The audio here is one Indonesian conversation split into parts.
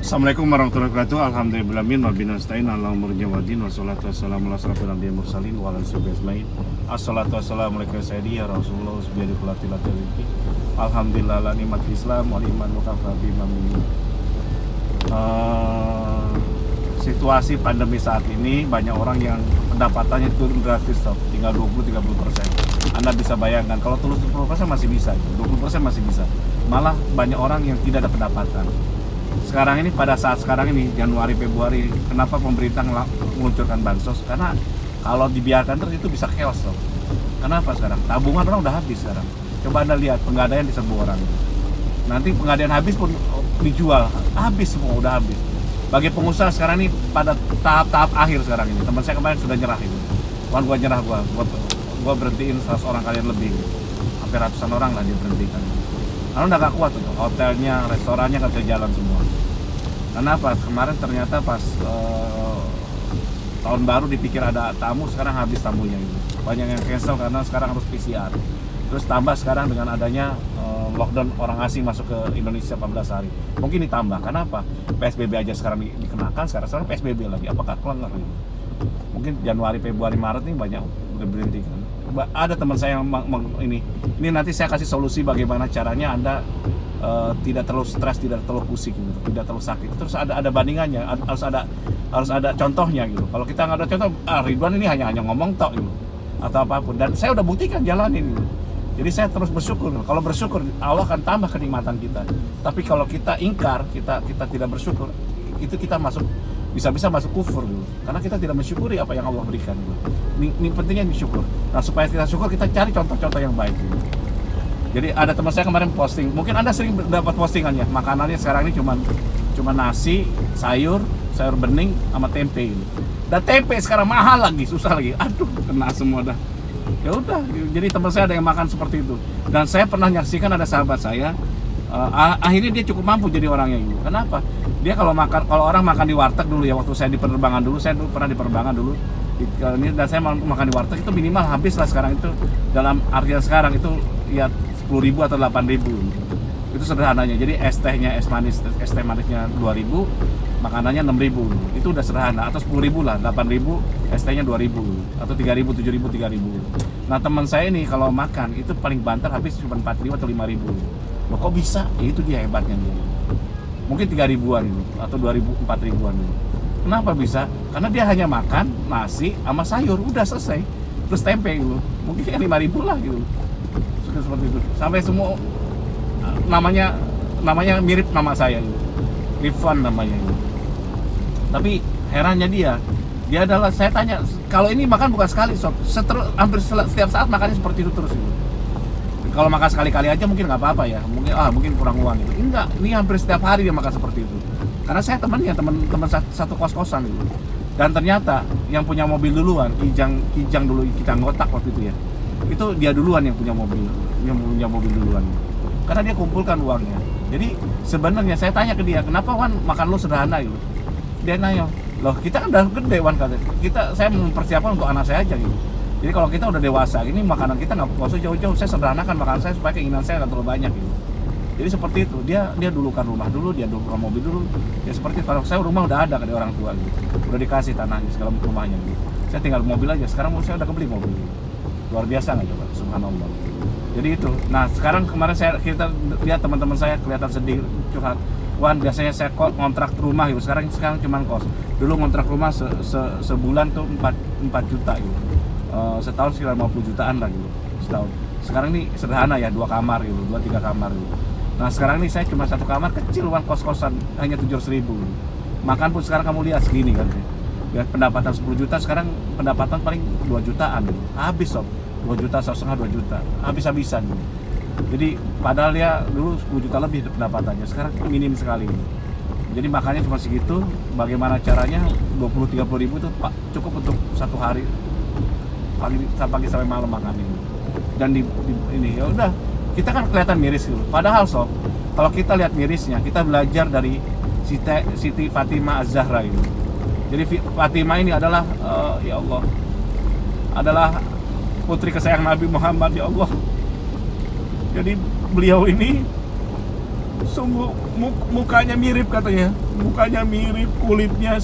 Assalamualaikum warahmatullahi wabarakatuh. Alhamdulillahirabbil alamin nasta'in ala umurnya wadin wassalatu wassalamu ala asrofil anbiya'i mursalin wa ala sahbihi ajmain. Assalatu wassalamu alaikum sayyidi ya Rasulullah subhanahu wa ta'ala. Alhamdulillah la nikmat Islam wal iman wa kafa bima min. Situasi pandemi saat ini banyak orang yang pendapatannya turun drastis, tinggal 20-30%. Anda bisa bayangkan kalau terus 10% masih bisa, 20% masih bisa. Malah banyak orang yang tidak ada pendapatan. Sekarang ini, pada saat sekarang ini Januari Februari, kenapa pemerintah meluncurkan bansos? Karena kalau dibiarkan terus itu bisa chaos loh. Kenapa sekarang? Tabungan orang udah habis sekarang. Coba Anda lihat penggadaian diserbu orang. Nanti penggadaian habis pun dijual, habis semua, udah habis. Bagi pengusaha sekarang ini pada tahap-tahap akhir sekarang ini. Teman saya kemarin sudah nyerah itu. Wan gua nyerah, gua berhentiin 100 orang kalian lebih. Hampir ratusan orang lah dia berhentikan. Karena udah gak kuat tuh, hotelnya, restorannya gak bisa jalan semua. Kenapa? Kemarin ternyata pas tahun baru dipikir ada tamu, sekarang habis tamunya gitu. Banyak yang cancel karena sekarang harus PCR. Terus tambah sekarang dengan adanya lockdown orang asing masuk ke Indonesia 14 hari. Mungkin ditambah, kenapa? PSBB aja sekarang dikenakan, sekarang PSBB lagi. Apakah kelengah gitu? Mungkin Januari, Februari, Maret ini banyak udah berhenti kan. Ada teman saya yang ini nanti saya kasih solusi bagaimana caranya Anda tidak terlalu stres, tidak terlalu pusing gitu, tidak terlalu sakit. Terus ada bandingannya, harus ada contohnya gitu. Kalau kita nggak ada contoh, Ridwan ini hanya ngomong tok gitu atau apapun. Dan saya udah buktikan jalanin gitu. Jadi saya terus bersyukur. Kalau bersyukur, Allah akan tambah kenikmatan kita. Tapi kalau kita ingkar, kita tidak bersyukur, itu kita bisa masuk kufur dulu, karena kita tidak mensyukuri apa yang Allah berikan dulu. Ini pentingnya bersyukur. Nah, supaya kita syukur, kita cari contoh-contoh yang baik dulu. Jadi ada teman saya kemarin posting, mungkin Anda sering dapat postingannya, makanannya sekarang ini cuma nasi, sayur bening sama tempe gitu. Dan tempe sekarang mahal lagi, susah lagi. Aduh, kena semua dah. Ya udah, jadi teman saya ada yang makan seperti itu. Dan saya pernah nyaksikan ada sahabat saya, akhirnya dia cukup mampu jadi orangnya gitu. Kenapa? Dia kalau orang makan di warteg dulu ya, waktu saya di penerbangan dulu, saya pernah di penerbangan dulu. Dan saya makan di warteg itu minimal habis lah sekarang itu, dalam artian sekarang itu ya 10.000 atau 8.000. Itu sederhananya. Jadi es teh manisnya 2.000, makanannya 6.000. Itu udah sederhana. Atau 10.000 lah, 8.000, es tehnya 2.000 atau 3.000, 7.000, 3.000. Nah, teman saya ini kalau makan itu paling banter habis cuma 4.000 atau 5.000. Loh, kok bisa? Ya itu dia hebatnya dia. Mungkin 3.000-an gitu, atau 2.000, 4.000-an gitu. Kenapa bisa? Karena dia hanya makan nasi sama sayur, udah selesai. Terus tempe gitu. Mungkin 5.000 lah gitu. Seperti itu. Sampai semua namanya mirip nama saya gitu. Rifwan namanya gitu. Tapi herannya dia adalah, saya tanya, kalau ini makan bukan sekali, sob. Hampir setiap saat makannya seperti itu terus gitu. Kalau makan sekali-kali aja mungkin nggak apa-apa ya, mungkin kurang uang gitu. Enggak, ini hampir setiap hari dia makan seperti itu. Karena saya teman satu kos-kosan gitu. Dan ternyata yang punya mobil duluan, Kijang dulu, kita ngotak waktu itu ya. Itu dia duluan yang punya mobil duluan. Karena dia kumpulkan uangnya. Jadi sebenarnya saya tanya ke dia, kenapa Wan makan lu sederhana gitu? Dia nanya, loh kita kan udah gede Wan, katanya. Saya mempersiapkan untuk anak saya aja gitu. Jadi kalau kita udah dewasa, ini makanan kita nggak usah jauh-jauh. Saya sederhanakan makanan saya supaya keinginan saya nggak terlalu banyak gitu. Jadi seperti itu. Dia dulukan rumah dulu, dia dulukan mobil dulu. Ya seperti itu. Kalau saya rumah udah ada dari orang tua gitu. Udah dikasih tanahnya segala rumahnya gitu. Saya tinggal mobil aja. Sekarang saya udah kebeli mobil gitu. Luar biasa nggak coba? Subhanallah. Jadi itu. Nah sekarang kemarin kita lihat teman-teman saya kelihatan sedih, curhat. Wan, biasanya saya kontrak rumah gitu. Sekarang cuma kos. Dulu kontrak rumah sebulan tuh 4 juta gitu. Setahun sekitar 50 jutaan lah gitu setahun. Sekarang ini sederhana ya, 2 kamar gitu, 2-3 kamar gitu. Nah sekarang ini saya cuma 1 kamar kecil, uang kos-kosan hanya 700.000 gitu. Makan pun sekarang kamu lihat segini kan ya, pendapatan 10 juta sekarang pendapatan paling 2 jutaan gitu. Habis sob, 2 juta, 1,5 2 juta, habis-habisan gitu. Jadi padahal ya dulu 10 juta lebih pendapatannya, sekarang minim sekali gitu. Jadi makannya cuma segitu. Bagaimana caranya? 20-30 ribu itu cukup untuk 1 hari, pagi sampai malam makan ini. Dan ini ya udah, kita kan kelihatan miris gitu. Padahal sob, kalau kita lihat mirisnya, kita belajar dari Siti Fatimah Az-Zahra itu. Jadi Fatimah ini adalah ya Allah, adalah putri kesayangan Nabi Muhammad, ya Allah. Jadi beliau ini sungguh mukanya mirip katanya, mukanya mirip, kulitnya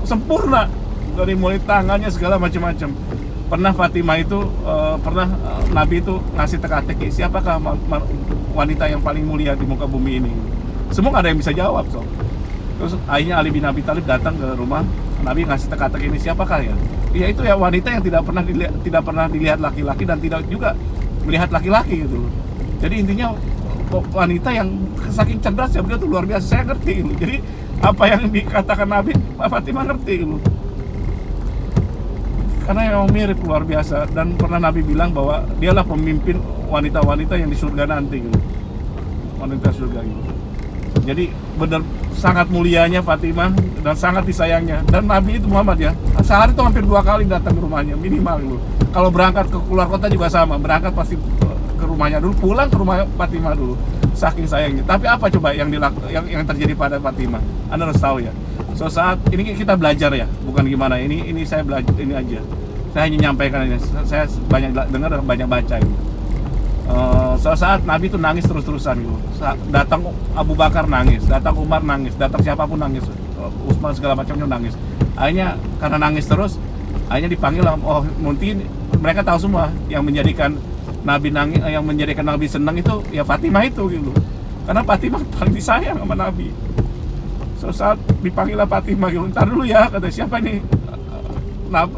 sempurna, dari mulai tangannya segala macam-macam. Pernah Fatimah itu Nabi itu ngasih teka-teki, siapakah wanita yang paling mulia di muka bumi ini? Semua nggak ada yang bisa jawab. Terus akhirnya Ali bin Abi Thalib datang ke rumah Nabi, ngasih teka-teki, ini siapakah ya? Ya itu ya, wanita yang tidak pernah dilihat laki-laki dan tidak juga melihat laki-laki gitu loh. Jadi intinya wanita yang saking cerdasnya beliau tuh luar biasa, saya ngerti gitu. Jadi apa yang dikatakan Nabi, Fatimah ngerti gitu. Karena memang mirip, luar biasa. Dan pernah Nabi bilang bahwa dialah pemimpin wanita-wanita yang di surga nanti gitu. Wanita surga gitu. Jadi benar sangat mulianya Fatimah dan sangat disayangnya. Dan Nabi itu Muhammad ya, sehari itu hampir 2 kali datang ke rumahnya minimal gitu. Kalau berangkat ke keluar kota juga sama, berangkat pasti ke rumahnya dulu, pulang ke rumah Fatimah dulu, saking sayangnya. Tapi apa coba yang terjadi pada Fatimah? Anda harus tahu ya. So saat ini kita belajar ya, bukan gimana. Ini saya belajar, ini aja. Saya hanya nyampaikan aja. Saya banyak dengar dan banyak baca gitu. Saat Nabi itu nangis terus-terusan gitu. Datang Abu Bakar nangis, datang Umar nangis, datang siapapun nangis, Utsman segala macamnya nangis. Akhirnya karena nangis terus, akhirnya dipanggil. Oh mungkin mereka tahu semua yang menjadikan Nabi nangis, yang menjadikan Nabi senang itu ya Fatimah itu gitu. Karena Fatimah paling disayang sama Nabi. Saat dipanggil Fatimah gitu, ntar dulu ya, kata siapa ini?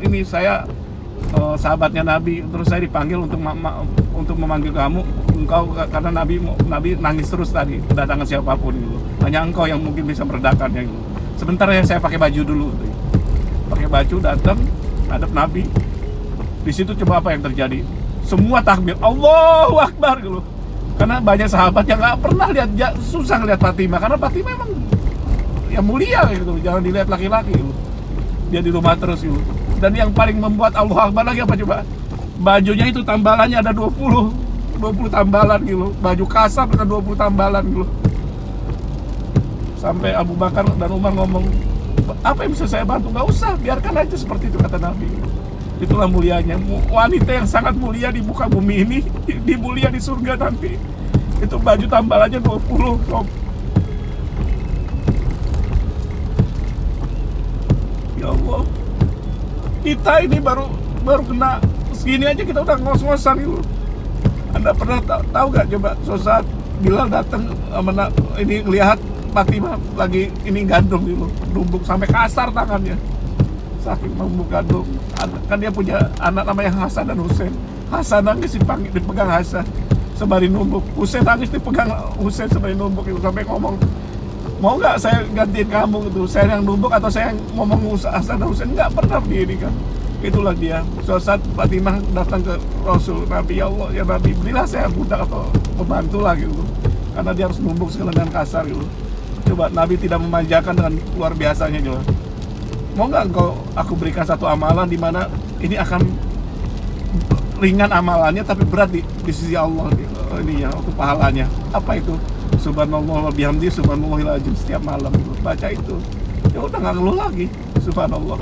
Ini saya sahabatnya Nabi, terus saya dipanggil untuk memanggil kamu, engkau, karena Nabi nangis terus tadi, kedatangan siapapun gitu. Hanya engkau yang mungkin bisa meredakannya gitu. Sebentar ya, saya pakai baju dulu gitu. Pakai baju, datang hadap Nabi. Di situ coba apa yang terjadi? Semua takbir, Allahu Akbar gitu. Karena banyak sahabat yang nggak pernah lihat, susah ngeliat Fatimah, karena Fatimah emang ya mulia gitu, jangan dilihat laki-laki gitu. Dia di rumah terus gitu. Dan yang paling membuat Allahu Akbar lagi apa coba? Bajunya itu tambalannya ada 20 tambalan gitu. Baju kasar ada 20 tambalan gitu. Sampai Abu Bakar dan Umar ngomong, apa yang bisa saya bantu? Nggak usah, biarkan aja seperti itu, kata Nabi. Itulah mulianya wanita yang sangat mulia di muka bumi ini, dimulia di surga nanti. Itu baju tambalannya 20. Ya Allah, kita ini baru kena segini aja kita udah ngos-ngosan gitu. Anda pernah tahu gak coba saat Bilal datang ini lihat Fatimah lagi ini gandum gitu, numbuk sampai kasar tangannya, saking numbuk gandum. Kan dia punya anak namanya Hasan dan Husain. Hasan nangis dipegang Hasan sembari numbuk, Husain nangis dipegang Husain sembari numbuk gitu. Sampai ngomong, mau nggak saya gantiin kamu gitu, saya yang numbuk atau saya yang ngomong Hasan dan Husain? Nggak pernah begini kan. Itulah dia. Saat Fatimah datang ke Rasul, Nabi, ya Allah ya Nabi, berilah saya budak atau pembantu lah gitu, karena dia harus numbuk segala dengan kasar gitu. Coba Nabi tidak memanjakan dengan luar biasanya juga. Mau nggak engkau aku berikan satu amalan di mana ini akan ringan amalannya tapi berat di sisi Allah ini ya, untuk pahalanya. Apa itu? Subhanallah wa bihamdi subhanallahil azim, setiap malam gitu. Baca itu. Ya udah nggak ngeluh lagi. Subhanallah.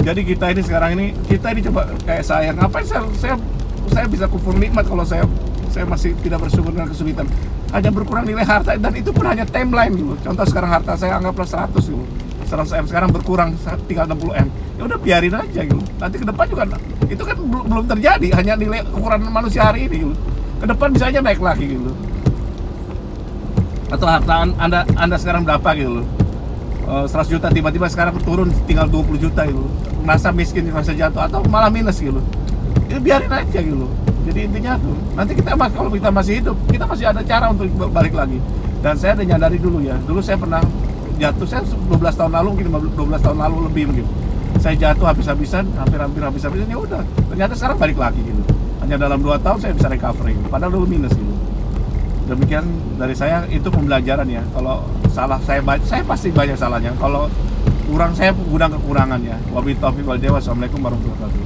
Jadi kita ini sekarang ini, kita ini coba kayak saya, ngapain saya bisa kufur nikmat kalau saya masih tidak bersyukur dengan kesulitan. Hanya berkurang nilai harta, dan itu pun hanya timeline gitu. Contoh sekarang harta saya anggaplah 100 gitu. 100M, sekarang berkurang tinggal 60M. Ya udah biarin aja gitu. Nanti ke depan juga itu kan belum terjadi, hanya nilai ukuran manusia hari ini gitu. Ke depan bisa aja naik lagi gitu. Atau harta Anda sekarang berapa gitu loh. 100 juta tiba-tiba sekarang turun tinggal 20 juta gitu. Merasa miskin, merasa jatuh atau malah minus gitu. Itu biarin aja gitu. Jadi intinya tuh, nanti kalau kita masih hidup, kita masih ada cara untuk balik lagi. Dan saya udah nyadari dulu ya. Dulu saya pernah jatuh, saya 12 tahun lalu, mungkin 12 tahun lalu lebih mungkin. Saya jatuh habis-habisan, hampir habis-habisan, ya udah. Ternyata sekarang balik lagi gitu. Hanya dalam 2 tahun saya bisa recovery, padahal dulu minus gitu. Demikian dari saya, itu pembelajaran ya. Kalau salah saya pasti banyak salahnya. Kalau kurang saya gudang kekurangan ya. Wabillahi taufiq wal hidayah. Wassalamualaikum warahmatullahi wabarakatuh.